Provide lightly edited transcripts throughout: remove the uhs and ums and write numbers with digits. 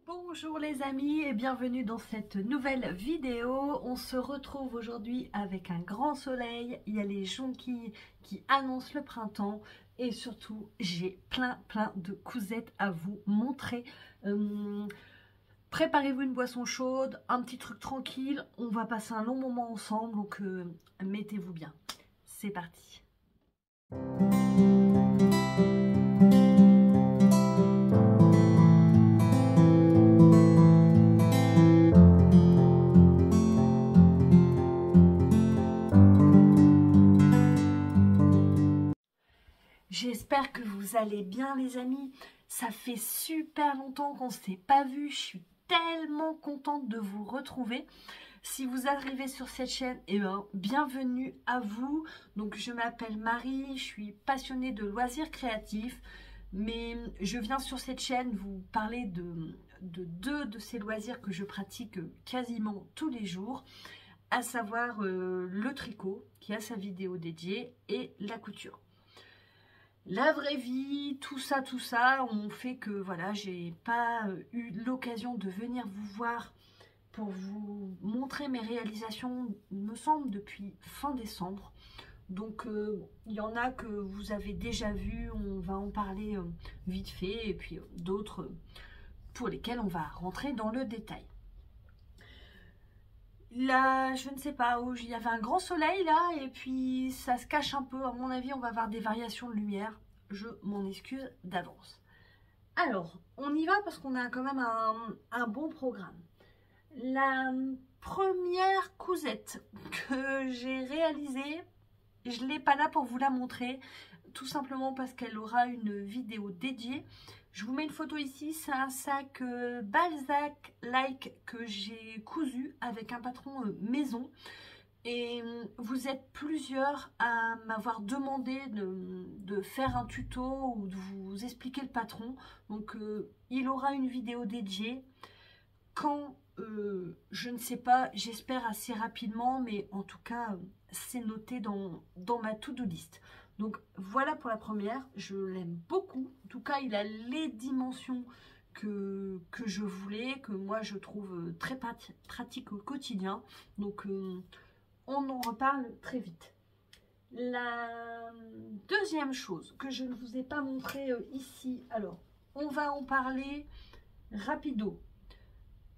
Bonjour les amis et bienvenue dans cette nouvelle vidéo. On se retrouve aujourd'hui avec un grand soleil, il y a les jonquilles qui annoncent le printemps et surtout j'ai plein de cousettes à vous montrer. Préparez-vous une boisson chaude, un petit truc tranquille, on va passer un long moment ensemble, donc mettez-vous bien. C'est parti. J'espère que vous allez bien les amis, ça fait super longtemps qu'on ne s'est pas vu, je suis tellement contente de vous retrouver. Si vous arrivez sur cette chaîne, bienvenue à vous. Donc je m'appelle Marie, je suis passionnée de loisirs créatifs, mais je viens sur cette chaîne vous parler de deux de ces loisirs que je pratique quasiment tous les jours, à savoir le tricot, qui a sa vidéo dédiée, et la couture. La vraie vie, tout ça, on fait que voilà, j'ai pas eu l'occasion de venir vous voir pour vous montrer mes réalisations, il me semble, depuis fin décembre. Donc, il y en a que vous avez déjà vu, on va en parler vite fait, et puis d'autres pour lesquels on va rentrer dans le détail. Là, je ne sais pas, il y avait un grand soleil là, et puis ça se cache un peu. À mon avis, on va avoir des variations de lumière. Je m'en excuse d'avance. Alors, on y va parce qu'on a quand même un bon programme. La première cousette que j'ai réalisée, je ne l'ai pas là pour vous la montrer, tout simplement parce qu'elle aura une vidéo dédiée. Je vous mets une photo ici, c'est un sac Balzac-like que j'ai cousu avec un patron maison. Et vous êtes plusieurs à m'avoir demandé de faire un tuto ou de vous expliquer le patron. Donc il aura une vidéo dédiée. Quand, je ne sais pas, j'espère assez rapidement, mais en tout cas, c'est noté dans ma to-do list. Donc voilà pour la première, je l'aime beaucoup. En tout cas, il a les dimensions que je voulais, que moi je trouve très pratique au quotidien. Donc on en reparle très vite. La deuxième chose que je ne vous ai pas montré ici, alors on va en parler rapido.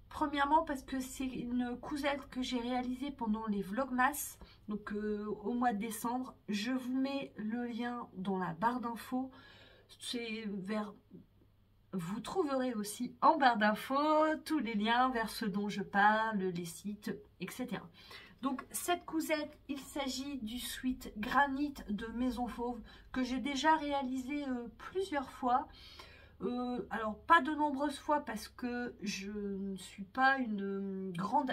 Premièrement parce que c'est une cousette que j'ai réalisée pendant les Vlogmas, donc au mois de décembre. Je vous mets le lien dans la barre d'infos. C'est vers... Vous trouverez aussi en barre d'infos tous les liens vers ce dont je parle, les sites, etc. Donc cette cousette, il s'agit du sweat granit de Maison Fauve que j'ai déjà réalisé plusieurs fois. Alors pas de nombreuses fois parce que je ne suis pas une grande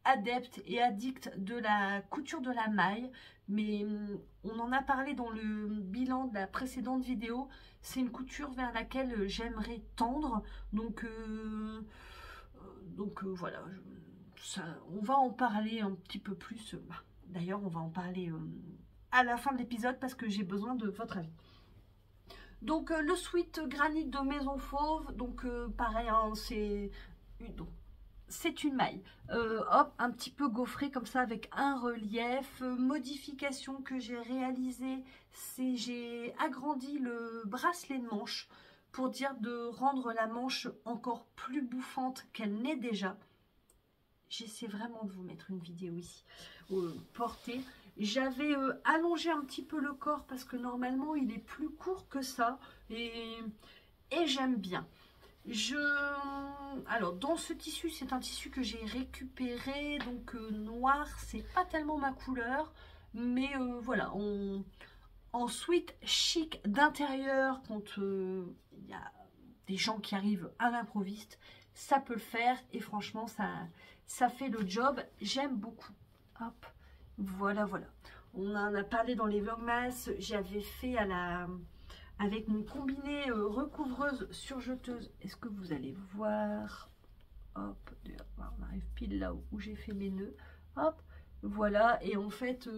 adepte et addict de la couture de la maille, mais on en a parlé dans le bilan de la précédente vidéo. C'est une couture vers laquelle j'aimerais tendre, donc voilà, on va en parler un petit peu plus. D'ailleurs, on va en parler à la fin de l'épisode parce que j'ai besoin de votre avis. Donc le sweat granit de Maison Fauve, donc pareil, hein, c'est une maille, hop, un petit peu gaufrée comme ça avec un relief. Modification que j'ai réalisée, c'est j'ai agrandi le bracelet de manche pour dire de rendre la manche encore plus bouffante qu'elle n'est déjà. J'essaie vraiment de vous mettre une vidéo ici portée. J'avais allongé un petit peu le corps parce que normalement il est plus court que ça et j'aime bien. Alors dans ce tissu, c'est un tissu que j'ai récupéré, donc noir, c'est pas tellement ma couleur, mais voilà, en sweat chic d'intérieur, quand il y a des gens qui arrivent à l'improviste, ça peut le faire et franchement ça fait le job. J'aime beaucoup. Hop, voilà. On en a parlé dans les vlogmas. J'avais fait avec mon combiné recouvreuse surjeteuse. Est-ce que vous allez voir? Hop, on arrive pile là où j'ai fait mes nœuds. Hop, voilà. Et en fait,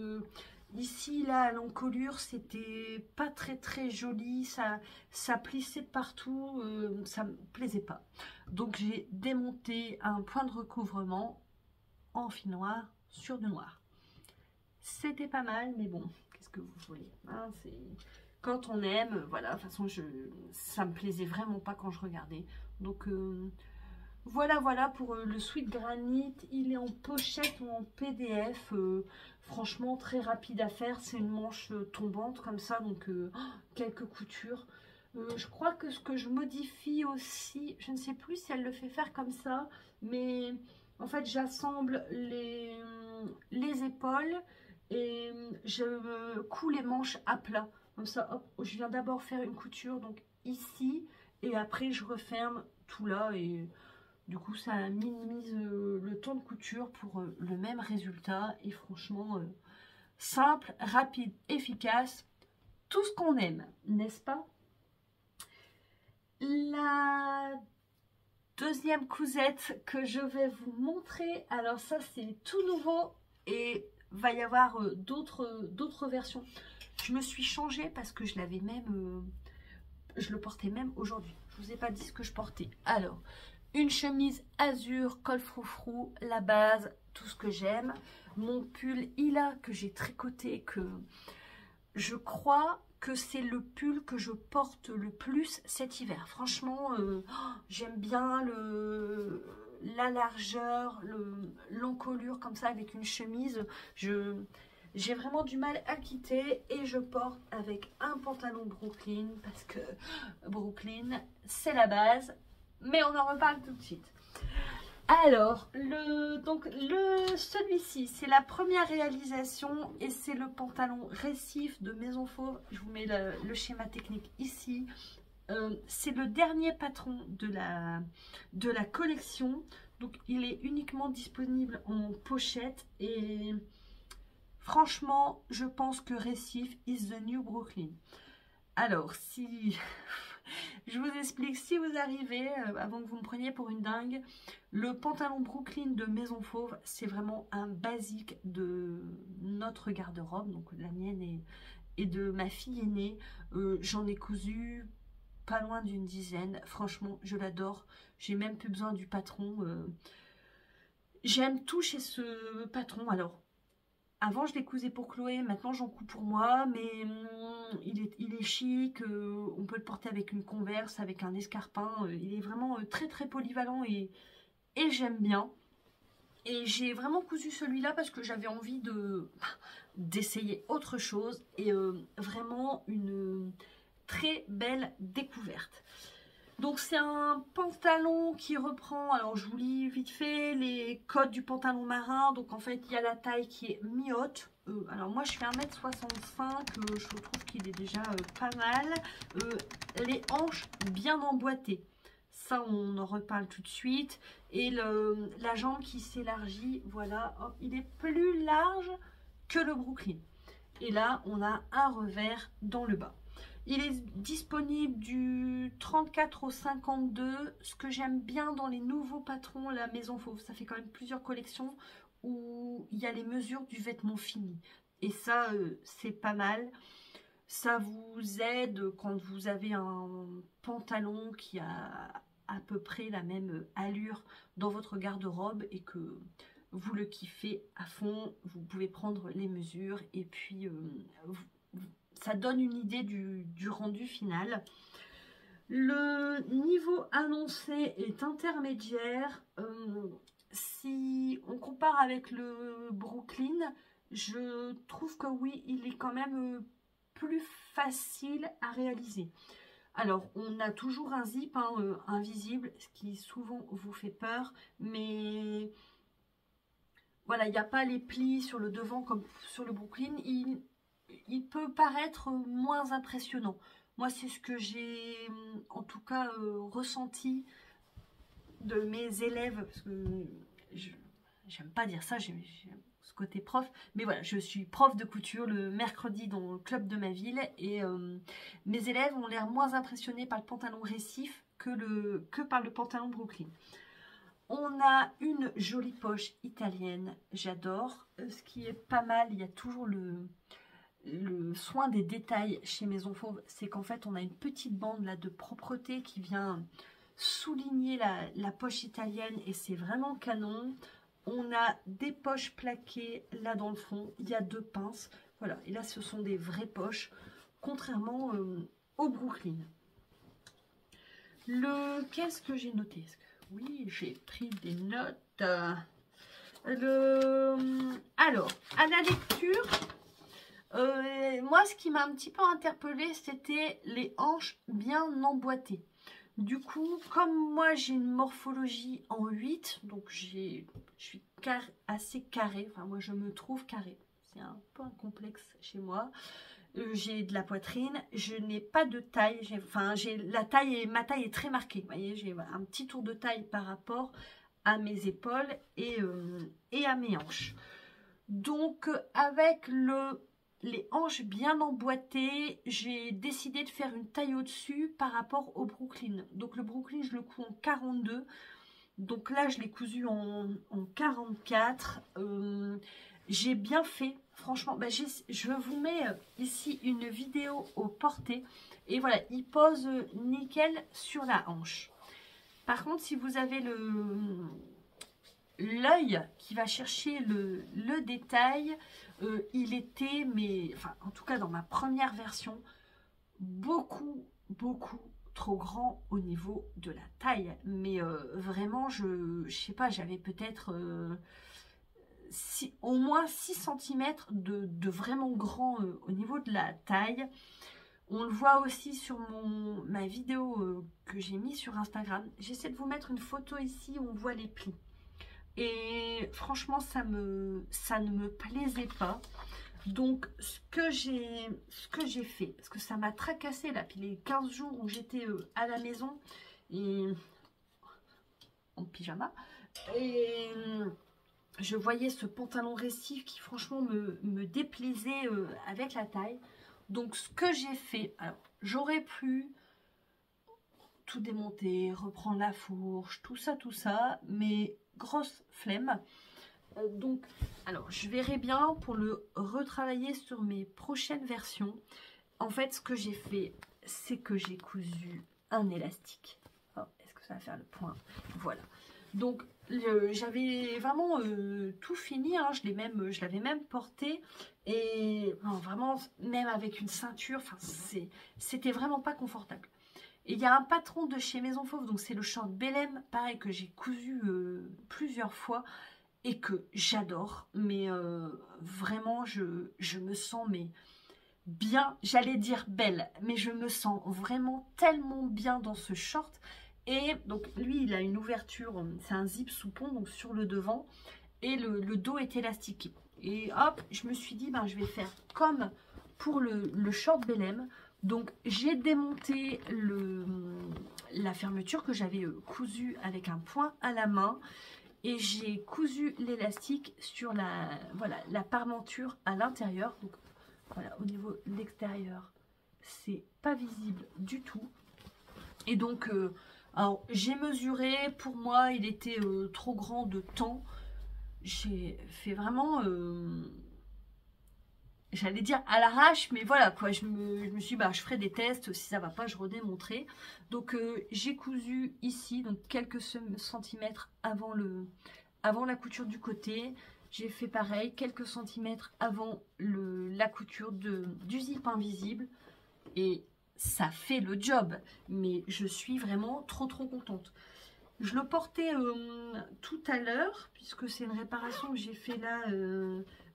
Ici, là, à l'encolure, c'était pas très joli. Ça plissait partout. Ça me plaisait pas. Donc, j'ai démonté un point de recouvrement en fil noir sur du noir. C'était pas mal, mais bon, qu'est-ce que vous voulez, hein, c'est... Quand on aime, voilà, de toute façon, ça me plaisait vraiment pas quand je regardais. Donc, voilà pour le Sweet Granite. Il est en pochette ou en PDF. Franchement, très rapide à faire. C'est une manche tombante comme ça, donc quelques coutures. Je crois que ce que je modifie aussi, je ne sais plus si elle le fait faire comme ça, mais en fait, j'assemble les épaules et je couds les manches à plat. Comme ça, hop, je viens d'abord faire une couture, donc ici, et après je referme tout là, et du coup ça minimise le temps de couture pour le même résultat. Et franchement, simple, rapide, efficace, tout ce qu'on aime, n'est-ce pas? La deuxième cousette que je vais vous montrer, alors ça c'est tout nouveau et va y avoir d'autres versions. Je me suis changée parce que je l'avais même, je le portais même aujourd'hui. Je vous ai pas dit ce que je portais. Alors, une chemise azur, col froufrou, la base, tout ce que j'aime. Mon pull Ila que j'ai tricoté, que je crois que c'est le pull que je porte le plus cet hiver. Franchement, j'aime bien la largeur, l'encolure comme ça avec une chemise. J'ai vraiment du mal à quitter et je porte avec un pantalon Brooklyn parce que Brooklyn, c'est la base. Mais on en reparle tout de suite. Alors, celui-ci, c'est la première réalisation et c'est le pantalon récif de Maison Fauve. Je vous mets le schéma technique ici. C'est le dernier patron de la collection. Donc, il est uniquement disponible en pochette et franchement, je pense que récif is the new Brooklyn. Alors, si... Je vous explique, si vous arrivez, avant que vous me preniez pour une dingue, le pantalon Brooklyn de Maison Fauve, c'est vraiment un basique de notre garde-robe, donc la mienne et de ma fille aînée. J'en ai cousu pas loin d'une dizaine. Franchement, je l'adore. J'ai même plus besoin du patron. J'aime tout chez ce patron. Alors, avant, je les cousais pour Chloé, maintenant j'en couds pour moi, mais il est chic, on peut le porter avec une Converse, avec un escarpin, il est vraiment très polyvalent et j'aime bien. Et j'ai vraiment cousu celui-là parce que j'avais envie d'essayer autre chose et vraiment une très belle découverte. Donc c'est un pantalon qui reprend, alors je vous lis vite fait les codes du pantalon marin. Donc en fait il y a la taille qui est mi-haute. Alors moi je fais 1m65, je trouve qu'il est déjà pas mal. Les hanches bien emboîtées, ça on en reparle tout de suite. Et la jambe qui s'élargit, voilà, hop, il est plus large que le Brooklyn. Et là on a un revers dans le bas. Il est disponible du 34 au 52. Ce que j'aime bien dans les nouveaux patrons, la Maison Fauve, ça fait quand même plusieurs collections où il y a les mesures du vêtement fini. Et ça, c'est pas mal. Ça vous aide quand vous avez un pantalon qui a à peu près la même allure dans votre garde-robe et que vous le kiffez à fond. Vous pouvez prendre les mesures et puis ça donne une idée du rendu final. Le niveau annoncé est intermédiaire. Si on compare avec le Brooklyn, je trouve que oui, il est quand même plus facile à réaliser. Alors, on a toujours un zip invisible, ce qui souvent vous fait peur, mais voilà, il n'y a pas les plis sur le devant comme sur le Brooklyn. Il peut paraître moins impressionnant. Moi, c'est ce que j'ai en tout cas ressenti de mes élèves, parce que j'aime pas dire ça, j'ai ce côté prof, mais voilà, je suis prof de couture le mercredi dans le club de ma ville et mes élèves ont l'air moins impressionnés par le pantalon récif que par le pantalon Brooklyn. On a une jolie poche italienne, j'adore. Ce qui est pas mal, il y a toujours le soin des détails chez Maison Fauve, c'est qu'en fait, on a une petite bande là de propreté qui vient souligner la poche italienne et c'est vraiment canon. On a des poches plaquées là dans le fond, il y a 2 pinces. Voilà, et là, ce sont des vraies poches, contrairement au Brooklyn. Qu'est-ce que j'ai noté? Oui, j'ai pris des notes. Alors, à la lecture, moi, ce qui m'a un petit peu interpellée, c'était les hanches bien emboîtées. Du coup, comme moi, j'ai une morphologie en 8, donc je suis assez carrée. Enfin, moi, je me trouve carrée. C'est un peu un complexe chez moi. J'ai de la poitrine, je n'ai pas de taille. Ma taille est très marquée. Vous voyez, j'ai un petit tour de taille par rapport à mes épaules et à mes hanches. Donc, avec les hanches bien emboîtées, j'ai décidé de faire une taille au-dessus par rapport au Brooklyn. Donc, le Brooklyn, je le couds en 42. Donc là, je l'ai cousu en 44. J'ai bien fait. Franchement, je vous mets ici une vidéo au porté. Et voilà, il pose nickel sur la hanche. Par contre, si vous avez l'œil qui va chercher le détail, il était, en tout cas dans ma première version, beaucoup trop grand au niveau de la taille. Mais vraiment, je sais pas, j'avais peut-être au moins 6 cm de vraiment grand au niveau de la taille. On le voit aussi sur ma vidéo que j'ai mis sur Instagram. J'essaie de vous mettre une photo ici où on voit les plis. Et franchement, ça ne me plaisait pas. Donc, ce que j'ai fait, parce que ça m'a tracassé là, puis les 15 jours où j'étais à la maison, et en pyjama, et je voyais ce pantalon récif qui franchement me déplaisait avec la taille. Donc, ce que j'ai fait, alors, j'aurais pu tout démonter, reprendre la fourche, tout ça, mais grosse flemme. Donc, alors, je verrai bien pour le retravailler sur mes prochaines versions. En fait, ce que j'ai fait, c'est que j'ai cousu un élastique. Oh, est-ce que ça va faire le point? Voilà. Donc, j'avais vraiment tout fini. Hein. Je l'avais même porté. Et non, vraiment, même avec une ceinture, c'était vraiment pas confortable. Et il y a un patron de chez Maison Fauve, donc c'est le short Bellem, pareil, que j'ai cousu plusieurs fois et que j'adore. Mais vraiment, je me sens bien, j'allais dire belle, mais je me sens vraiment tellement bien dans ce short. Et donc lui, il a une ouverture, c'est un zip soupon, donc sur le devant, et le dos est élastique. Et hop, je me suis dit, je vais faire comme pour le short Bellem. Donc j'ai démonté la fermeture que j'avais cousue avec un point à la main. Et j'ai cousu l'élastique sur la parmenture à l'intérieur. Donc voilà, au niveau de l'extérieur, c'est pas visible du tout. Et donc, alors j'ai mesuré, pour moi, il était trop grand de temps. J'ai fait vraiment, j'allais dire à l'arrache, mais voilà quoi, je me suis dit, je ferai des tests, si ça va pas, je redémontrerai. Donc j'ai cousu ici, donc quelques centimètres avant la couture du côté. J'ai fait pareil, quelques centimètres avant la couture du zip invisible. Et ça fait le job, mais je suis vraiment trop contente. Je le portais tout à l'heure, puisque c'est une réparation que j'ai fait là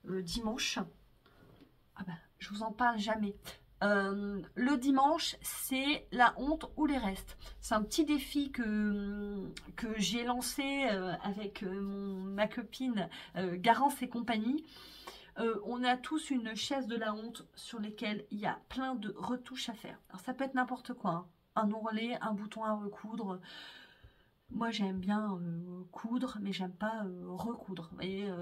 dimanche. Je vous en parle jamais. Le dimanche, c'est la honte ou les restes. C'est un petit défi que j'ai lancé avec ma copine Garance et compagnie. On a tous une chaise de la honte sur lesquelles il y a plein de retouches à faire. Alors ça peut être n'importe quoi, hein. Un ourlet, un bouton à recoudre. Moi j'aime bien coudre, mais j'aime pas recoudre. Vous voyez,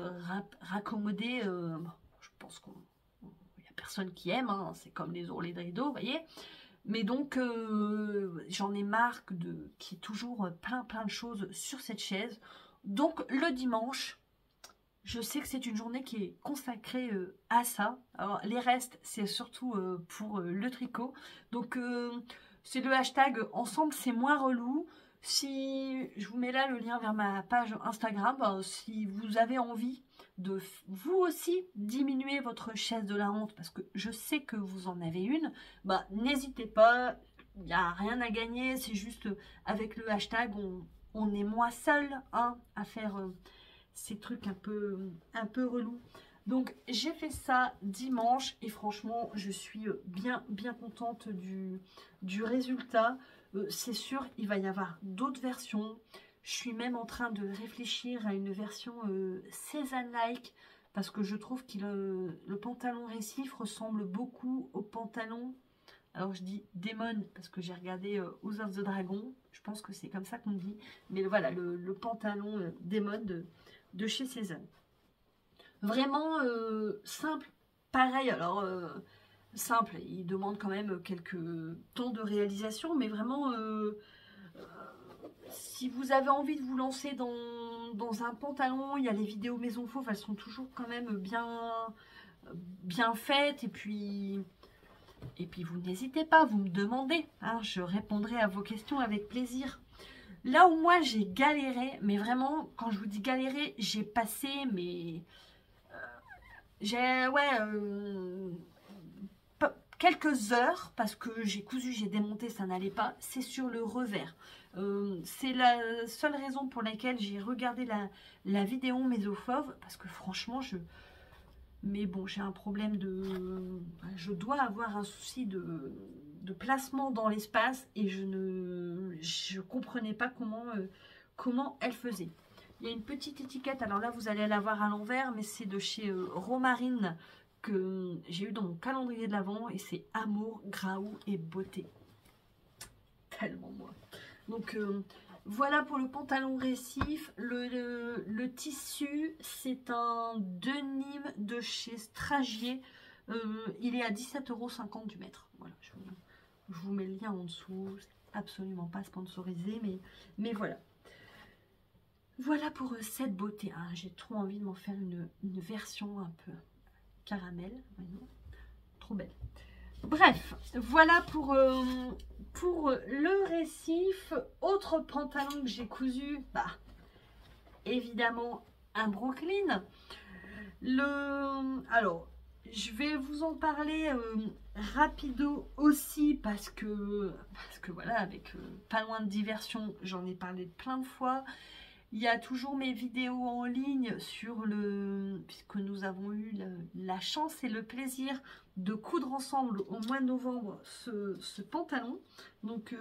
raccommoder, je pense qu'il n'y a personne qui aime, hein. C'est comme les ourlets de rideau, vous voyez. Mais donc j'en ai marre qu'il y ait toujours plein de choses sur cette chaise. Donc le dimanche, Je sais que c'est une journée qui est consacrée à ça. Alors, les restes, c'est surtout pour le tricot. Donc, c'est le hashtag ensemble, c'est moins relou. Si je vous mets là le lien vers ma page Instagram, ben, si vous avez envie de vous aussi diminuer votre chaise de la honte, parce que je sais que vous en avez une, bah, n'hésitez pas, il n'y a rien à gagner, c'est juste avec le hashtag, on est moins seul hein, à faire ces trucs un peu relous. Donc j'ai fait ça dimanche et franchement je suis bien contente du résultat. C'est sûr il va y avoir d'autres versions. Je suis même en train de réfléchir à une version Cézanne-like parce que je trouve que le pantalon récif ressemble beaucoup au pantalon. Alors je dis Demon parce que j'ai regardé House of the Dragon. Je pense que c'est comme ça qu'on dit. Mais voilà, le pantalon Demon de chez Cézanne. Vraiment simple, pareil, alors simple, il demande quand même quelques temps de réalisation, mais vraiment, si vous avez envie de vous lancer dans un pantalon, il y a les vidéos Maison Fauve, elles sont toujours quand même bien faites, et puis vous n'hésitez pas, vous me demandez, hein, je répondrai à vos questions avec plaisir. Là où moi j'ai galéré, mais vraiment, quand je vous dis galéré, j'ai passé, mais j'ai, ouais, quelques heures, parce que j'ai cousu, j'ai démonté, ça n'allait pas, c'est sur le revers. C'est la seule raison pour laquelle j'ai regardé la vidéo Maison Fauve, parce que franchement, mais bon, j'ai un problème je dois avoir un souci de placement dans l'espace, et je comprenais pas comment elle faisait. Il y a une petite étiquette, alors là vous allez la voir à l'envers, mais c'est de chez Romarine que j'ai eu dans mon calendrier de l'Avent, et c'est Amour, Graou et Beauté. Tellement moi. Donc voilà pour le pantalon récif. Le tissu, c'est un denim de chez Stragier. Il est à 17,50 € du mètre. Voilà, je vous mets le lien en dessous. C'est absolument pas sponsorisé, mais voilà. Voilà pour cette beauté. Ah, j'ai trop envie de m'en faire une version un peu caramel. Voyons. Trop belle. Bref, voilà pour le récif. Autre pantalon que j'ai cousu, bah, évidemment un Brooklyn. Alors, je vais vous en parler rapido aussi parce que voilà, avec pas loin de diversion, j'en ai parlé plein de fois. Il y a toujours mes vidéos en ligne puisque nous avons eu la chance et le plaisir de coudre ensemble au mois de novembre ce pantalon. Donc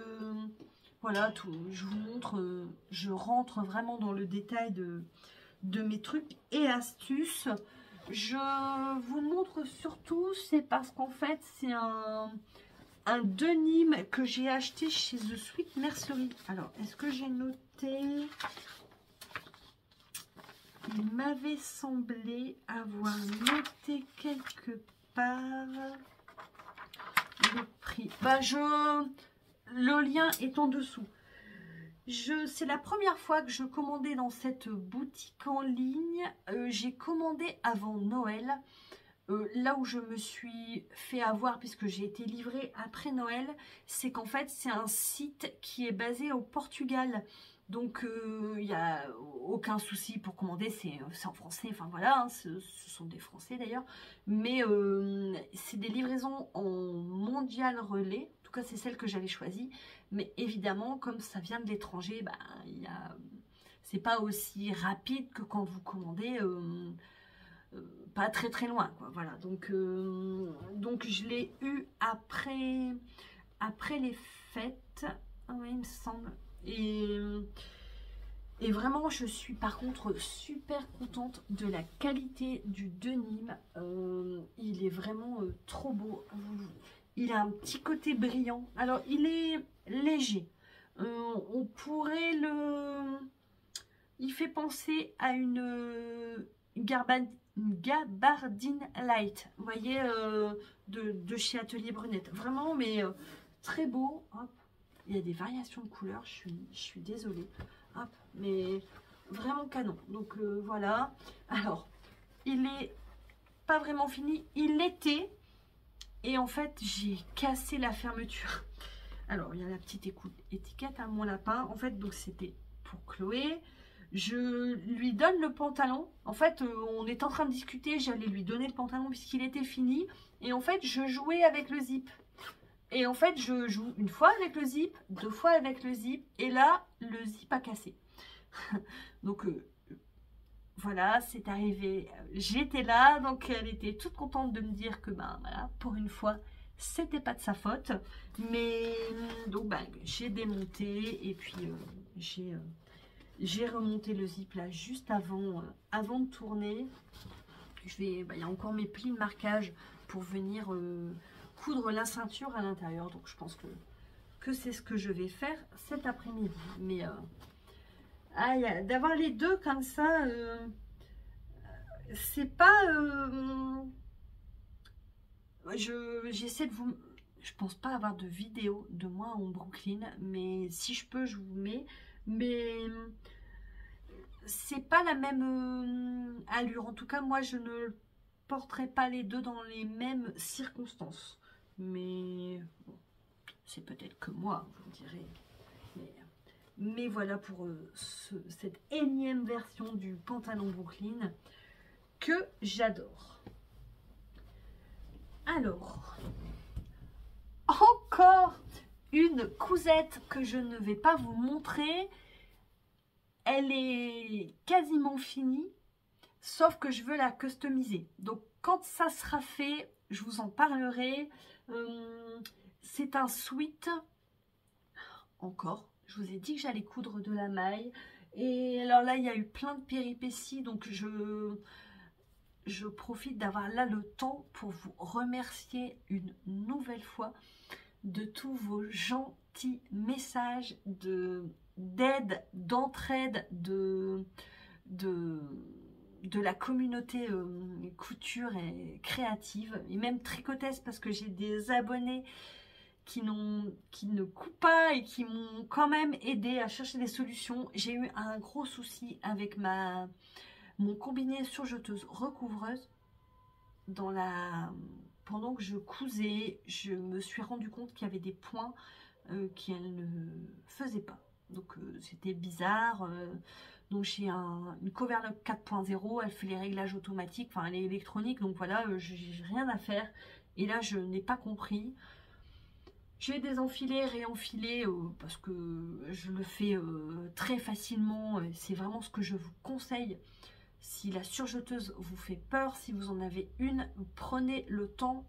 voilà, je vous montre, je rentre vraiment dans le détail de mes trucs et astuces. Je vous montre surtout, c'est parce qu'en fait c'est un denim que j'ai acheté chez The Sweet Mercery. Alors, est-ce que j'ai noté? Il m'avait semblé avoir noté quelque part le prix. Bah le lien est en dessous. C'est la première fois que je commandais dans cette boutique en ligne. J'ai commandé avant Noël. Là où je me suis fait avoir, puisque j'ai été livrée après Noël, c'est qu'en fait c'est un site qui est basé au Portugal. Donc il n'y a aucun souci pour commander, c'est en français, enfin voilà, hein, ce sont des Français d'ailleurs, mais c'est des livraisons en mondial relais, en tout cas c'est celle que j'avais choisie, mais évidemment comme ça vient de l'étranger, bah, c'est pas aussi rapide que quand vous commandez pas très loin, quoi, voilà, donc je l'ai eu après les fêtes, oui, il me semble. Et vraiment je suis par contre super contente de la qualité du denim. Il est vraiment trop beau. Il a un petit côté brillant, alors il est léger, on pourrait il fait penser à une gabardine light, vous voyez, de chez Atelier Brunette, vraiment, mais très beau. Hop. Il y a des variations de couleurs, je suis désolée. Hop, mais vraiment canon. Donc voilà. Alors, il est pas vraiment fini. Il l'était. Et en fait, j'ai cassé la fermeture. Alors, il y a la petite étiquette à mon lapin. En fait, donc c'était pour Chloé. Je lui donne le pantalon. En fait, on est en train de discuter. J'allais lui donner le pantalon puisqu'il était fini. Et en fait, je jouais avec le zip. Et en fait, je joue une fois avec le zip, 2 fois avec le zip. Et là, le zip a cassé. Donc, voilà, c'est arrivé. J'étais là. Donc, elle était toute contente de me dire que, ben voilà, pour une fois, c'était pas de sa faute. Mais, donc, ben, j'ai démonté. Et puis, j'ai remonté le zip là juste avant, avant de tourner. Il y a encore mes plis de marquage pour venir coudre la ceinture à l'intérieur. Donc je pense que c'est ce que je vais faire cet après-midi. Mais d'avoir les deux comme ça, c'est pas... j'essaie de vous... Je pense pas avoir de vidéo de moi en Brooklyn, mais si je peux, je vous mets. Mais c'est pas la même allure. En tout cas, moi, je ne porterai pas les deux dans les mêmes circonstances. Mais bon, c'est peut-être que moi, vous me direz. Mais voilà pour cette énième version du pantalon Brooklyn que j'adore. Alors, encore une cousette que je ne vais pas vous montrer. Elle est quasiment finie, sauf que je veux la customiser. Donc, quand ça sera fait, je vous en parlerai. C'est un sweat. Encore, je vous ai dit que j'allais coudre de la maille. Et alors là, il y a eu plein de péripéties. Donc, je profite d'avoir là le temps pour vous remercier une nouvelle fois de tous vos gentils messages d'aide, d'entraide, de la communauté couture et créative, et même tricotesse, parce que j'ai des abonnés qui ne coupent pas et qui m'ont quand même aidé à chercher des solutions. J'ai eu un gros souci avec mon combiné surjeteuse recouvreuse. Pendant que je cousais, je me suis rendu compte qu'il y avait des points qu'elle ne faisait pas. Donc c'était bizarre. Donc j'ai une Coverlock 4.0, elle fait les réglages automatiques, enfin elle est électronique, donc voilà, j'ai rien à faire. Et là je n'ai pas compris. J'ai désenfilé, réenfilé parce que je le fais très facilement. C'est vraiment ce que je vous conseille. Si la surjeteuse vous fait peur, si vous en avez une, prenez le temps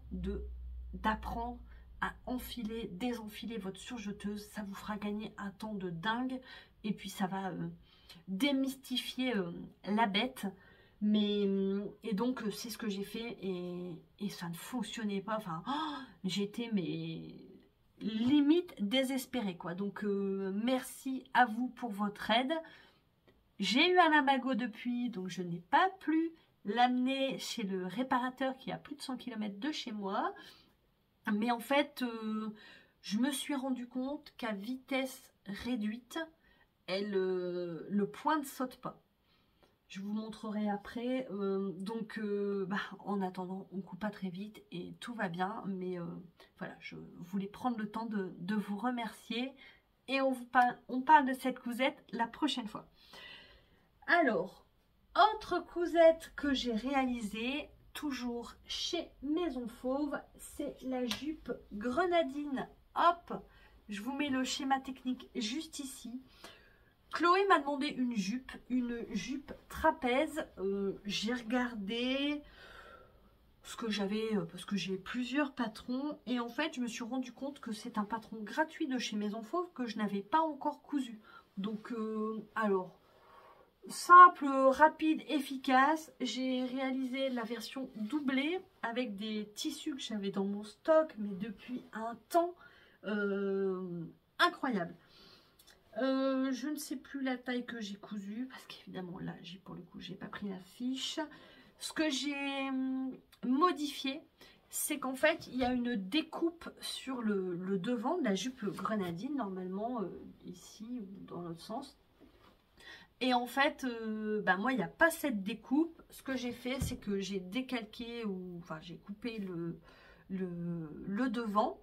d'apprendre à enfiler, désenfiler votre surjeteuse. Ça vous fera gagner un temps de dingue. Et puis ça va démystifier la bête. Et donc c'est ce que j'ai fait et ça ne fonctionnait pas. Enfin, j'étais limite désespérée quoi. Donc merci à vous pour votre aide. J'ai eu un Amago depuis, donc je n'ai pas pu l'amener chez le réparateur qui est à plus de 100 km de chez moi. Mais en fait, je me suis rendu compte qu'à vitesse réduite, le point ne saute pas. Je vous montrerai après. En attendant, on ne coupe pas très vite et tout va bien. Mais voilà, je voulais prendre le temps de vous remercier. Et on parle de cette cousette la prochaine fois. Alors, autre cousette que j'ai réalisée, toujours chez Maison Fauve, c'est la jupe grenadine. Hop, je vous mets le schéma technique juste ici. Chloé m'a demandé une jupe trapèze. J'ai regardé ce que j'avais, parce que j'ai plusieurs patrons. Et en fait, je me suis rendu compte que c'est un patron gratuit de chez Maison Fauve que je n'avais pas encore cousu. Donc, alors... simple, rapide, efficace. J'ai réalisé la version doublée avec des tissus que j'avais dans mon stock, mais depuis un temps incroyable. Je ne sais plus la taille que j'ai cousue, parce qu'évidemment là, pour le coup, j'ai pas pris la fiche. Ce que j'ai modifié, c'est qu'en fait, il y a une découpe sur le devant de la jupe grenadine, normalement, ici ou dans l'autre sens. Et en fait, moi, il n'y a pas cette découpe. Ce que j'ai fait, c'est que j'ai décalqué, ou enfin, j'ai coupé le devant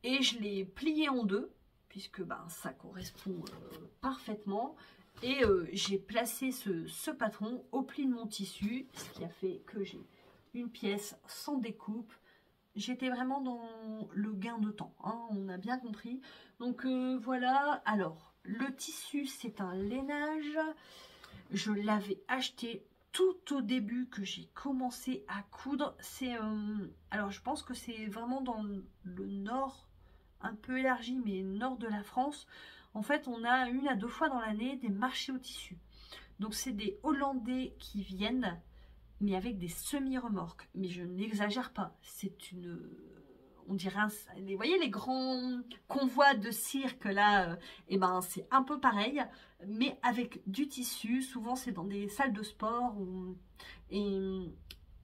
et je l'ai plié en deux, puisque ça correspond parfaitement. Et j'ai placé ce patron au pli de mon tissu, ce qui a fait que j'ai une pièce sans découpe. J'étais vraiment dans le gain de temps, hein, on a bien compris. Donc voilà, alors le tissu c'est un lainage. Je l'avais acheté tout au début que j'ai commencé à coudre. C'est alors je pense que c'est vraiment dans le nord, un peu élargi, mais nord de la France. En fait, on a 1 à 2 fois dans l'année des marchés au tissu. Donc c'est des Hollandais qui viennent, mais avec des semi-remorques. Mais je n'exagère pas, c'est une... On dirait, vous voyez les grands convois de cirque là, et c'est un peu pareil, mais avec du tissu. Souvent c'est dans des salles de sport et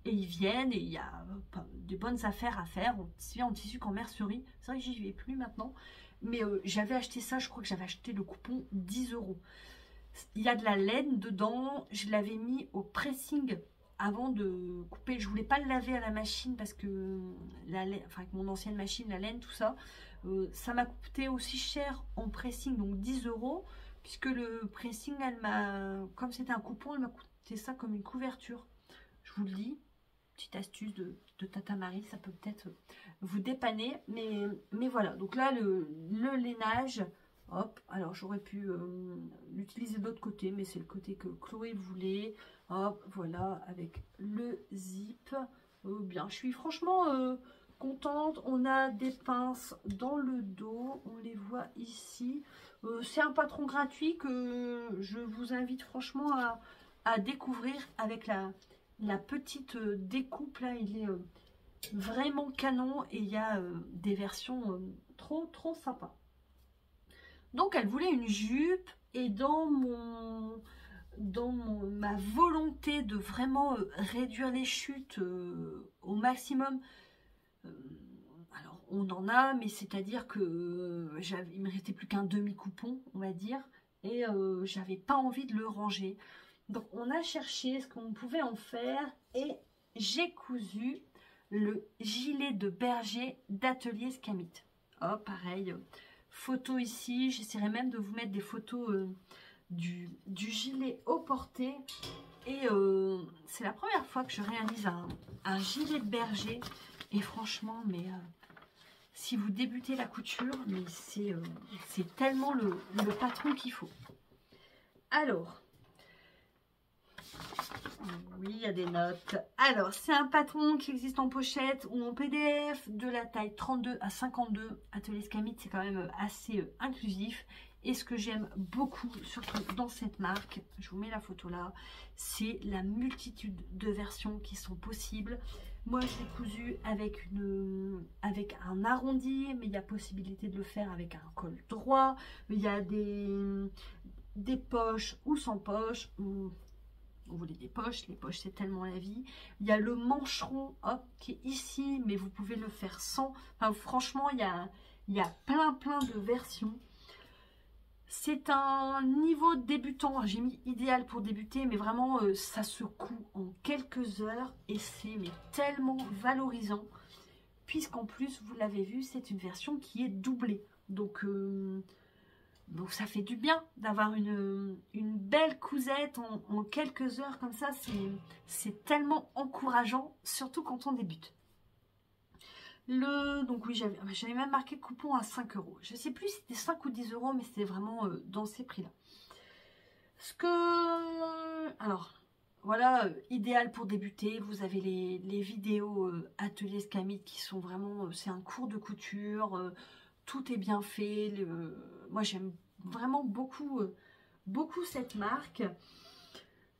ils viennent et il y a des bonnes affaires à faire, aussi en tissu qu'en mercerie. C'est vrai que j'y vais plus maintenant, mais j'avais acheté ça, je crois que j'avais acheté le coupon 10 €. Il y a de la laine dedans, je l'avais mis au pressing avant de couper. Je voulais pas le laver à la machine parce que la laine, enfin avec mon ancienne machine, la laine, tout ça, ça m'a coûté aussi cher en pressing, donc 10 €, puisque le pressing, comme c'était un coupon, elle m'a coûté ça comme une couverture. Je vous le dis, petite astuce de Tata Marie, ça peut peut-être vous dépanner, mais voilà. Donc là, le lainage, hop, alors j'aurais pu l'utiliser de l'autre côté, mais c'est le côté que Chloé voulait. Hop, voilà, avec le zip. Bien, je suis franchement contente. On a des pinces dans le dos, on les voit ici. C'est un patron gratuit que je vous invite franchement à découvrir avec la petite découpe là. Il est vraiment canon et il y a des versions trop sympas. Donc elle voulait une jupe, et dans ma volonté de vraiment réduire les chutes au maximum, alors on en a, mais c'est-à-dire que il me restait plus qu'un demi-coupon, on va dire, et j'avais pas envie de le ranger. Donc on a cherché ce qu'on pouvait en faire et j'ai cousu le gilet de berger d'Atelier Scamit. Oh, pareil, photo ici, j'essaierai même de vous mettre des photos du gilet au porté. Et c'est la première fois que je réalise un gilet de berger. Et franchement, mais si vous débutez la couture, mais c'est tellement le patron qu'il faut. Alors, oui, il y a des notes. Alors, c'est un patron qui existe en pochette ou en PDF de la taille 32 à 52. Atelier Scamit, c'est quand même assez inclusif. Et ce que j'aime beaucoup, surtout dans cette marque, je vous mets la photo là, c'est la multitude de versions qui sont possibles. Moi, je l'ai cousu avec un arrondi, mais il y a possibilité de le faire avec un col droit. Il y a des poches ou sans poche. Vous voulez des poches, les poches c'est tellement la vie. Il y a le mancheron, hop, qui est ici, mais vous pouvez le faire sans. Enfin, franchement, il y a plein de versions. C'est un niveau débutant, j'ai mis idéal pour débuter, mais vraiment ça se coud en quelques heures et c'est tellement valorisant, puisqu'en plus, vous l'avez vu, c'est une version qui est doublée. Donc ça fait du bien d'avoir une belle cousette en quelques heures comme ça, c'est tellement encourageant, surtout quand on débute. Donc oui, j'avais même marqué coupon à 5 €. Je ne sais plus si c'était 5 ou 10 €, mais c'était vraiment dans ces prix-là. Alors, voilà, idéal pour débuter. Vous avez les vidéos Atelier Scamit qui sont vraiment... c'est un cours de couture, tout est bien fait. Moi, j'aime vraiment beaucoup cette marque.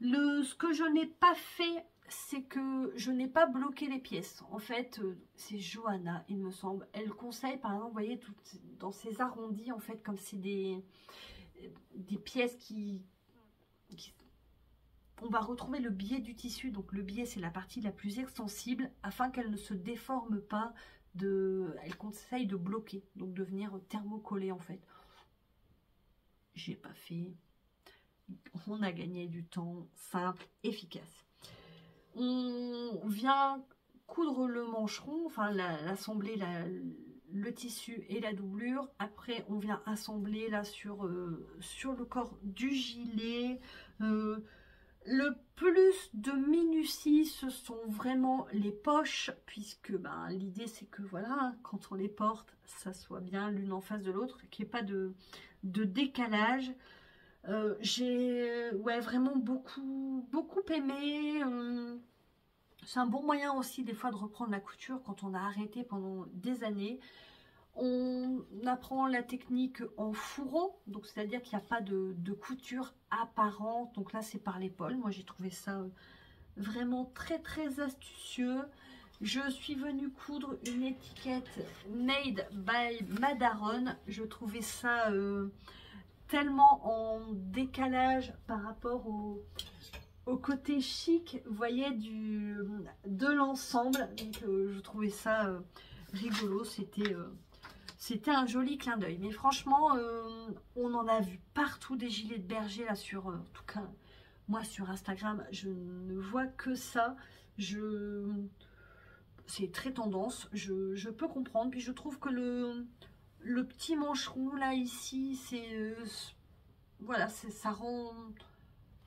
Ce que je n'ai pas fait, c'est que je n'ai pas bloqué les pièces. En fait, c'est Johanna, il me semble. Elle conseille, par exemple, vous voyez, dans ces arrondis, en fait, comme c'est des pièces on va retrouver le biais du tissu. Donc, le biais, c'est la partie la plus extensible, afin qu'elle ne se déforme pas. Elle conseille de bloquer, donc de venir thermocoller, en fait. J'ai pas fait... on a gagné du temps, simple, efficace. On vient coudre le mancheron, enfin l'assembler, le tissu et la doublure. Après, on vient assembler là sur le corps du gilet. Le plus de minutie, ce sont vraiment les poches, puisque ben, l'idée c'est que voilà, quand on les porte, ça soit bien l'une en face de l'autre, qu'il n'y ait pas de décalage. J'ai vraiment beaucoup aimé. C'est un bon moyen aussi des fois de reprendre la couture quand on a arrêté pendant des années. On apprend la technique en fourreau, donc c'est-à-dire qu'il n'y a pas de couture apparente. Donc là, c'est par l'épaule. Moi, j'ai trouvé ça vraiment très astucieux. Je suis venue coudre une étiquette Made by Madaron. Je trouvais ça tellement en décalage par rapport au côté chic, vous voyez, de l'ensemble. Donc je trouvais ça rigolo. C'était un joli clin d'œil. Mais franchement, on en a vu partout des gilets de berger là sur, en tout cas, moi sur Instagram, je ne vois que ça. C'est très tendance, je peux comprendre. Puis je trouve que le petit mancheron là ici, c'est voilà, ça rend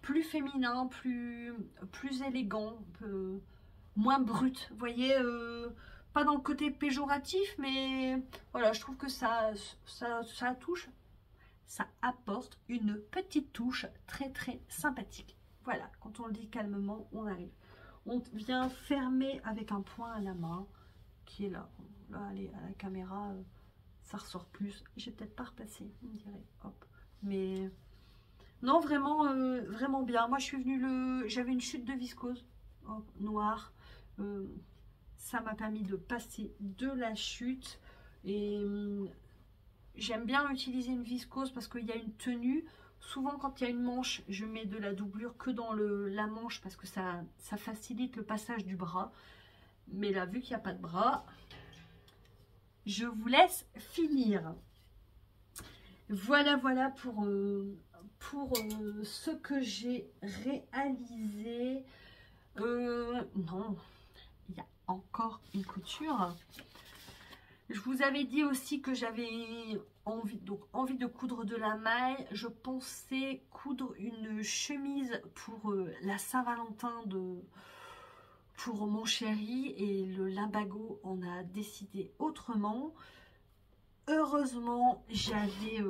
plus féminin, plus élégant, moins brut. Vous voyez, pas dans le côté péjoratif, mais voilà, je trouve que ça touche, ça apporte une petite touche très sympathique. Voilà, quand on le dit calmement, on arrive. On vient fermer avec un point à la main qui est là. Là, allez, à la caméra, ça ressort plus. Je vais peut-être pas repasser, on dirait. Hop. Mais non, vraiment bien. Moi, je suis venue j'avais une chute de viscose noire. Ça m'a permis de passer de la chute. Et j'aime bien utiliser une viscose parce qu'il y a une tenue. Souvent, quand il y a une manche, je mets de la doublure que dans la manche parce que ça facilite le passage du bras. Mais là, vu qu'il n'y a pas de bras, je vous laisse finir. Voilà pour ce que j'ai réalisé. Non, il y a encore une couture. Je vous avais dit aussi que j'avais envie de coudre de la maille. Je pensais coudre une chemise pour la Saint-Valentin pour mon chéri, et le Limbago en a décidé autrement. Heureusement, j'avais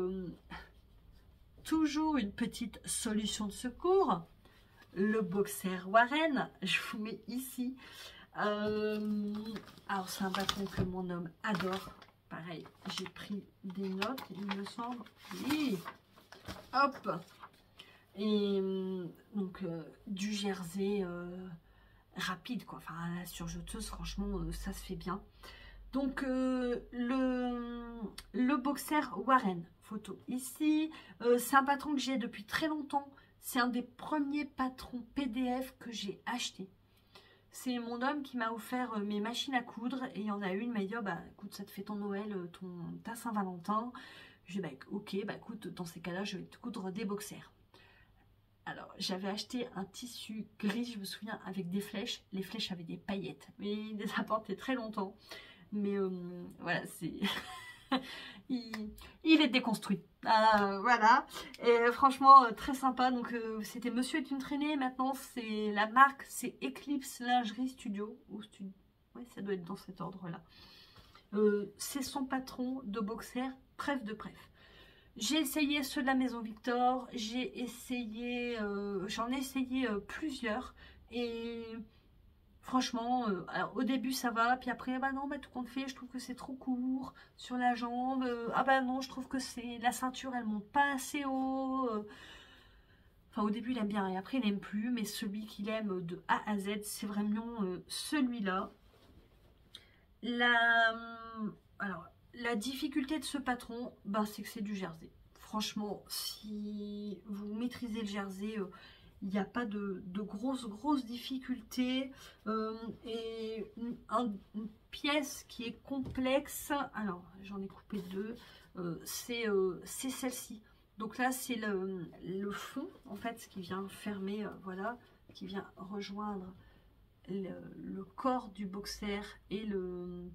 toujours une petite solution de secours. Le boxer Warren, je vous mets ici. Alors c'est un bâton que mon homme adore. Pareil, j'ai pris des notes, il me semble. Oui. Hop. Et donc du jersey rapide, quoi. Enfin, la surjeteuse, franchement, ça se fait bien. Donc le boxer Warren, photo ici. C'est un patron que j'ai depuis très longtemps. C'est un des premiers patrons PDF que j'ai acheté. C'est mon homme qui m'a offert mes machines à coudre, et il y en a une, il m'a dit, oh, bah écoute, ça te fait ton Noël, ta Saint-Valentin. Je dis, bah ok, bah écoute, dans ces cas-là, je vais te coudre des boxers. Alors, j'avais acheté un tissu gris, je me souviens, avec des flèches. Les flèches avaient des paillettes, mais il les a portées très longtemps. Mais voilà, c'est... il est déconstruit. Voilà. Et franchement, très sympa. Donc, c'était Monsieur est une traînée. Maintenant, c'est la marque, c'est Eclipse Lingerie Studio. Ouais, ça doit être dans cet ordre-là. C'est son patron de boxer, Trêve de Pref. J'ai essayé ceux de la Maison Victor. J'ai essayé, j'en ai essayé plusieurs. Et... franchement, alors au début ça va, puis après, bah non, bah tout compte fait, je trouve que c'est trop court sur la jambe. Ah bah non, je trouve que c'est la ceinture, elle monte pas assez haut. Enfin, au début il aime bien et après il aime plus, mais celui qu'il aime de A à Z, c'est vraiment celui-là. Alors, la difficulté de ce patron, bah, c'est que c'est du jersey. Franchement, si vous maîtrisez le jersey, il n'y a pas de grosses difficultés. Et une pièce qui est complexe, alors j'en ai coupé deux, c'est celle-ci. Donc là, c'est le fond, en fait, ce qui vient fermer, voilà, qui vient rejoindre le corps du boxer et le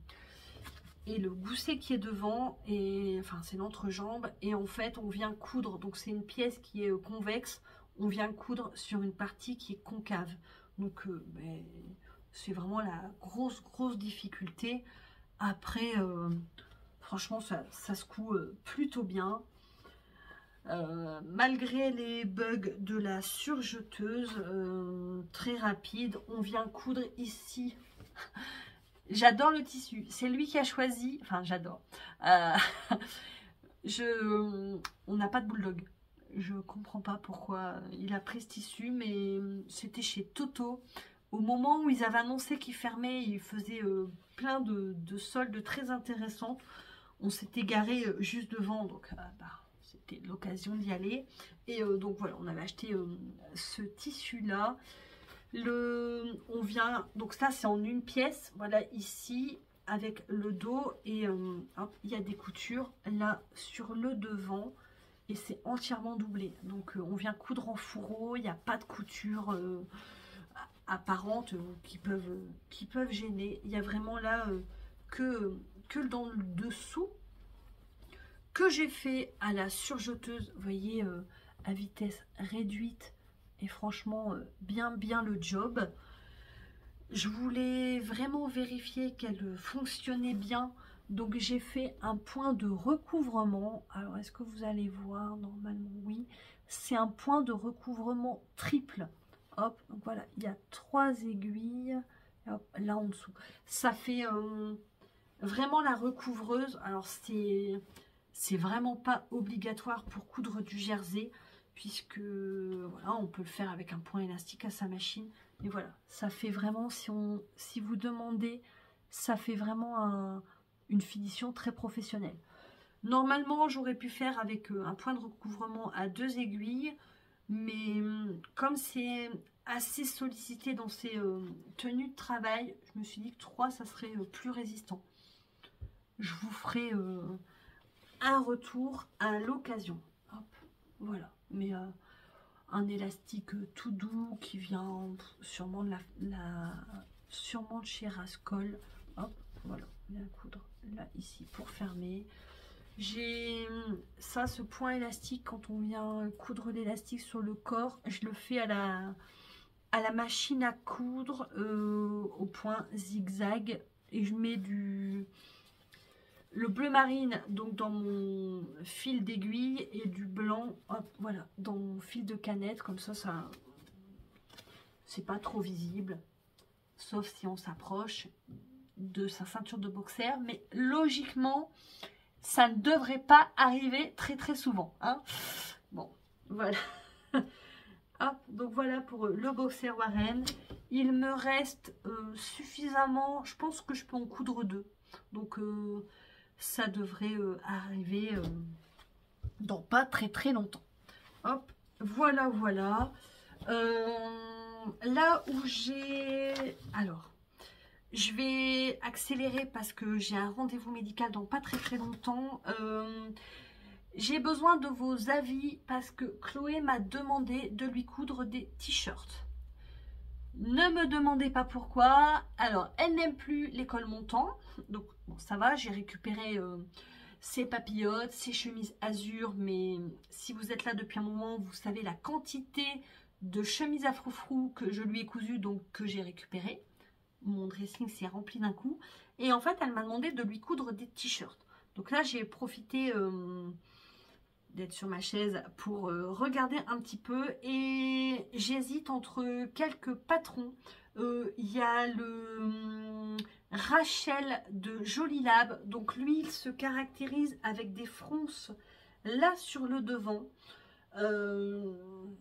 gousset qui est devant, et enfin c'est l'entrejambe, et en fait on vient coudre, donc c'est une pièce qui est convexe, on vient coudre sur une partie qui est concave. Donc ben, c'est vraiment la grosse difficulté. Après franchement ça se coud plutôt bien. Malgré les bugs de la surjeteuse très rapide, on vient coudre ici. J'adore le tissu, c'est lui qui a choisi, enfin j'adore. On n'a pas de bulldog, je comprends pas pourquoi il a pris ce tissu, mais c'était chez Toto. Au moment où ils avaient annoncé qu'ils fermaient, ils faisaient plein de soldes très intéressantes. On s'était garé juste devant, donc c'était l'occasion d'y aller. Et donc voilà, on avait acheté ce tissu là. On vient, donc ça c'est en une pièce, voilà, ici avec le dos, et il y a des coutures là sur le devant, et c'est entièrement doublé. Donc on vient coudre en fourreau, il n'y a pas de couture apparentes qui peuvent gêner. Il y a vraiment là que dans le dessous, que j'ai fait à la surjeteuse, vous voyez, à vitesse réduite, et franchement bien le job. Je voulais vraiment vérifier qu'elle fonctionnait bien, donc j'ai fait un point de recouvrement. Alors est-ce que vous allez voir? Normalement oui, c'est un point de recouvrement triple. Hop, donc voilà, il y a 3 aiguilles. Hop, là en dessous, ça fait vraiment la recouvreuse. Alors c'est vraiment pas obligatoire pour coudre du jersey, puisque voilà, on peut le faire avec un point élastique à sa machine. Et voilà, ça fait vraiment, si vous demandez, ça fait vraiment une finition très professionnelle. Normalement, j'aurais pu faire avec un point de recouvrement à 2 aiguilles, mais comme c'est assez sollicité dans ces tenues de travail, je me suis dit que 3, ça serait plus résistant. Je vous ferai un retour à l'occasion. Voilà, mais un élastique tout doux qui vient sûrement de sûrement de chez Rascol. Hop, voilà, on vient coudre là ici pour fermer. J'ai ça, ce point élastique, quand on vient coudre l'élastique sur le corps, je le fais à la machine à coudre au point zigzag, et je mets le bleu marine donc dans mon fil d'aiguille, et du blanc, hop, voilà, dans mon fil de canette, comme ça c'est pas trop visible, sauf si on s'approche de sa ceinture de boxer, mais logiquement ça ne devrait pas arriver très souvent, hein. Bon, voilà. Hop, donc voilà pour le boxer Warren. Il me reste suffisamment, je pense que je peux en coudre 2, donc ça devrait arriver dans pas très longtemps. Hop, voilà. Là où j'ai... Alors, je vais accélérer parce que j'ai un rendez-vous médical dans pas très longtemps. J'ai besoin de vos avis parce que Chloé m'a demandé de lui coudre des t-shirts. Ne me demandez pas pourquoi. Alors, elle n'aime plus les cols montants. Donc, bon, ça va, j'ai récupéré ses papillotes, ses chemises azur. Mais si vous êtes là depuis un moment, vous savez la quantité de chemises à froufrou que je lui ai cousues, donc que j'ai récupéré. Mon dressing s'est rempli d'un coup. Et en fait, elle m'a demandé de lui coudre des t-shirts. Donc là, j'ai profité d'être sur ma chaise pour regarder un petit peu. Et j'hésite entre quelques patrons. Il y a le Rachel de Jolie Lab. Donc lui, il se caractérise avec des fronces là sur le devant.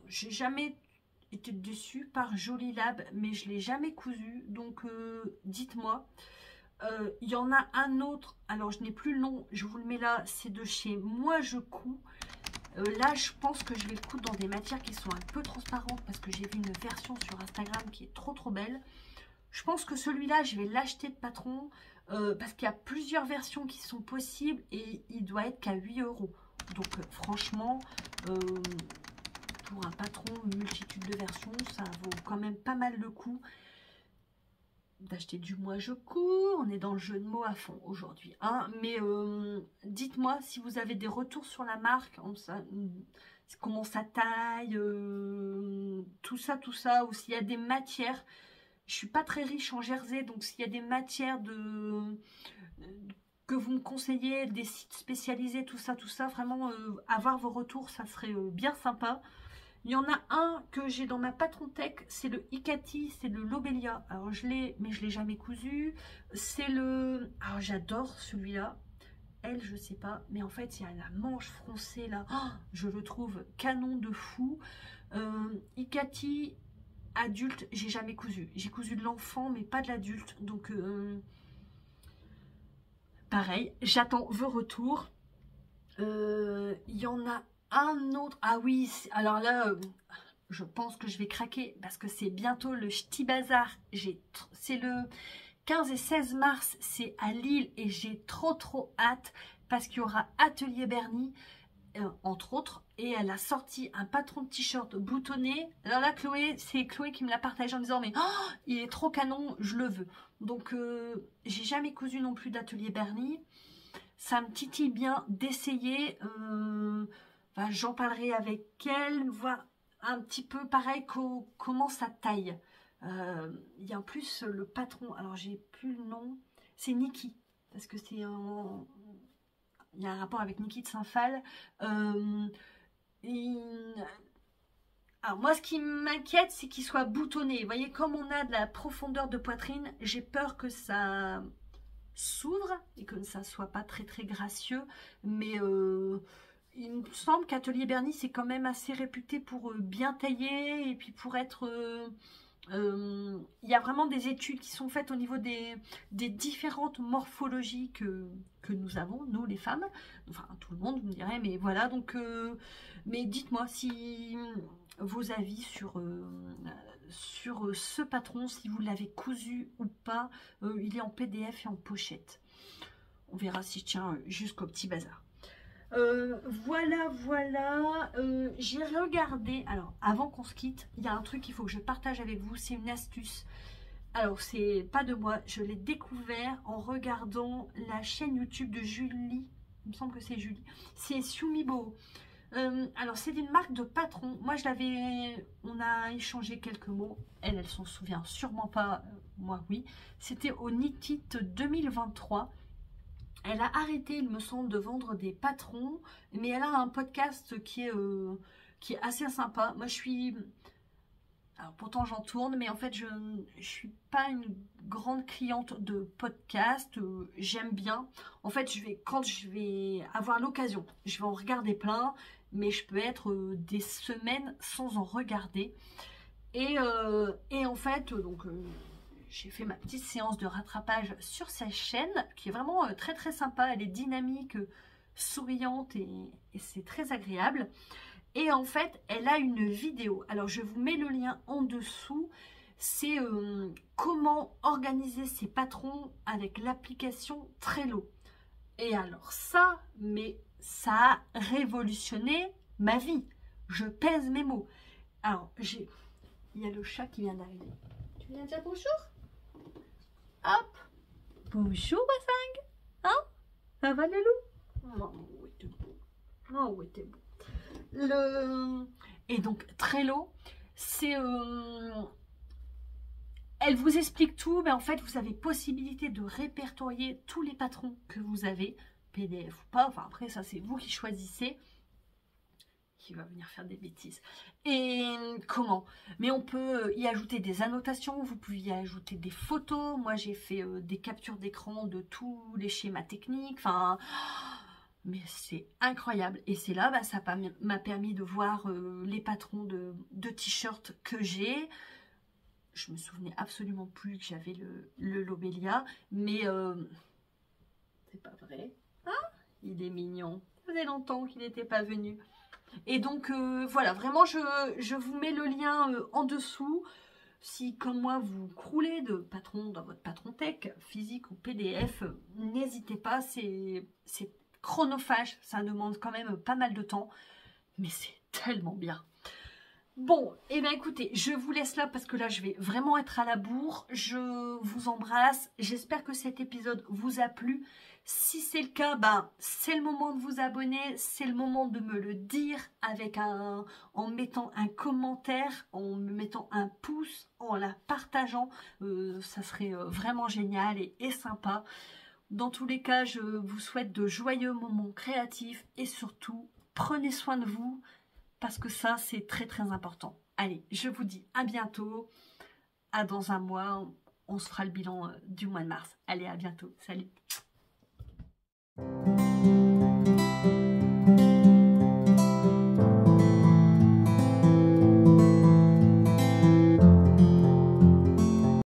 J'ai jamais été déçue par Jolie Lab, mais je l'ai jamais cousu, donc dites-moi. Il y en a un autre, alors je n'ai plus le nom, je vous le mets là, c'est de chez Moi Je Couds. Là je pense que je vais le coudre dans des matières qui sont un peu transparentes, parce que j'ai vu une version sur Instagram qui est trop belle. Je pense que celui-là je vais l'acheter de patron, parce qu'il y a plusieurs versions qui sont possibles, et il doit être qu'à 8 €. Donc franchement, pour un patron, une multitude de versions, ça vaut quand même pas mal le coup d'acheter du moi je cours. On est dans le jeu de mots à fond aujourd'hui, hein. Mais dites-moi si vous avez des retours sur la marque, comment ça taille, tout ça, ou s'il y a des matières. Je suis pas très riche en jersey, donc s'il y a des matières que vous me conseillez, des sites spécialisés, tout ça, vraiment avoir vos retours, ça serait bien sympa. Il y en a un que j'ai dans ma Patron Tech, c'est le Icati, c'est le Lobelia. Alors je l'ai, mais je l'ai jamais cousu. C'est le... Alors j'adore celui-là. Elle, je sais pas, mais en fait, il y a la manche froncée là. Oh, je le trouve canon de fou. Icati, adulte, j'ai jamais cousu. J'ai cousu de l'enfant, mais pas de l'adulte. Donc, pareil, j'attends vos retours. Il y en a un autre. Ah oui, alors là, je pense que je vais craquer parce que c'est bientôt le Ch'ti Bazar. C'est le 15 et 16 mars, c'est à Lille et j'ai trop hâte parce qu'il y aura Atelier Bernie, entre autres, et elle a sorti un patron de t-shirt boutonné. Alors là, c'est Chloé qui me l'a partagé en disant mais oh, il est trop canon, je le veux. Donc j'ai jamais cousu non plus d'Atelier Bernie. Ça me titille bien d'essayer. Enfin, j'en parlerai avec elle, voir un petit peu pareil comment ça taille. Il y a en plus le patron, alors j'ai plus le nom, c'est Niki, parce que c'est il y a un rapport avec Niki de Saint-Phal. Alors moi, ce qui m'inquiète, c'est qu'il soit boutonné. Vous voyez, comme on a de la profondeur de poitrine, j'ai peur que ça s'ouvre et que ça soit pas très gracieux. Mais il me semble qu'Atelier Bernie, c'est quand même assez réputé pour bien tailler et puis pour être... il y a vraiment des études qui sont faites au niveau des différentes morphologies que nous avons, nous les femmes, enfin tout le monde, vous me direz, mais voilà, donc mais dites-moi si vos avis sur ce patron, si vous l'avez cousu ou pas. Il est en PDF et en pochette, on verra si je tiens jusqu'au petit bazar. Voilà, j'ai regardé, alors avant qu'on se quitte, il y a un truc qu'il faut que je partage avec vous, c'est une astuce. Alors c'est pas de moi, je l'ai découvert en regardant la chaîne YouTube de Julie, il me semble que c'est Julie, c'est Sumibo. Alors c'est une marque de patron, moi on a échangé quelques mots, elle s'en souvient sûrement pas, moi oui, c'était au Knit It 2023. Elle a arrêté, il me semble, de vendre des patrons, mais elle a un podcast qui est assez sympa. Moi, je suis... Alors, pourtant, j'en tourne, mais en fait, je ne suis pas une grande cliente de podcast. J'aime bien. En fait, quand je vais avoir l'occasion, je vais en regarder plein, mais je peux être des semaines sans en regarder. Et en fait, donc... j'ai fait ma petite séance de rattrapage sur sa chaîne qui est vraiment très sympa. Elle est dynamique, souriante et c'est très agréable. Et en fait, elle a une vidéo. Alors, je vous mets le lien en dessous. C'est comment organiser ses patrons avec l'application Trello. Et alors ça, mais ça a révolutionné ma vie. Je pèse mes mots. Alors, il y a le chat qui vient d'arriver. Tu viens dire bonjour? Hop, bonjour Basang, hein? Ça va le loup? Oh oui, t'es beau. Oh oui, t'es beau. Et donc Trello, c'est elle vous explique tout, mais en fait vous avez possibilité de répertorier tous les patrons que vous avez, PDF ou pas. Enfin après ça c'est vous qui choisissez. Qui va venir faire des bêtises. Et comment? Mais on peut y ajouter des annotations, vous pouvez y ajouter des photos. Moi j'ai fait des captures d'écran de tous les schémas techniques. Enfin, mais c'est incroyable. Et c'est là, ça m'a permis de voir les patrons de t-shirts que j'ai. Je me souvenais absolument plus que j'avais le Lobelia. Mais c'est pas vrai. Hein? Il est mignon. Ça faisait longtemps qu'il n'était pas venu. Et donc voilà, vraiment je vous mets le lien en dessous. Si comme moi vous croulez de patron dans votre patron tech, physique ou PDF, n'hésitez pas, c'est chronophage, ça demande quand même pas mal de temps, mais c'est tellement bien. Bon, et bien écoutez, je vous laisse là parce que là je vais vraiment être à la bourre. Je vous embrasse, j'espère que cet épisode vous a plu. Si c'est le cas, ben, c'est le moment de vous abonner, c'est le moment de me le dire en mettant un commentaire, en me mettant un pouce, en la partageant. Ça serait vraiment génial et sympa. Dans tous les cas, je vous souhaite de joyeux moments créatifs et surtout, prenez soin de vous. Parce que ça, c'est très très important. Allez, je vous dis à bientôt. À dans un mois, on se fera le bilan du mois de mars. Allez, à bientôt. Salut.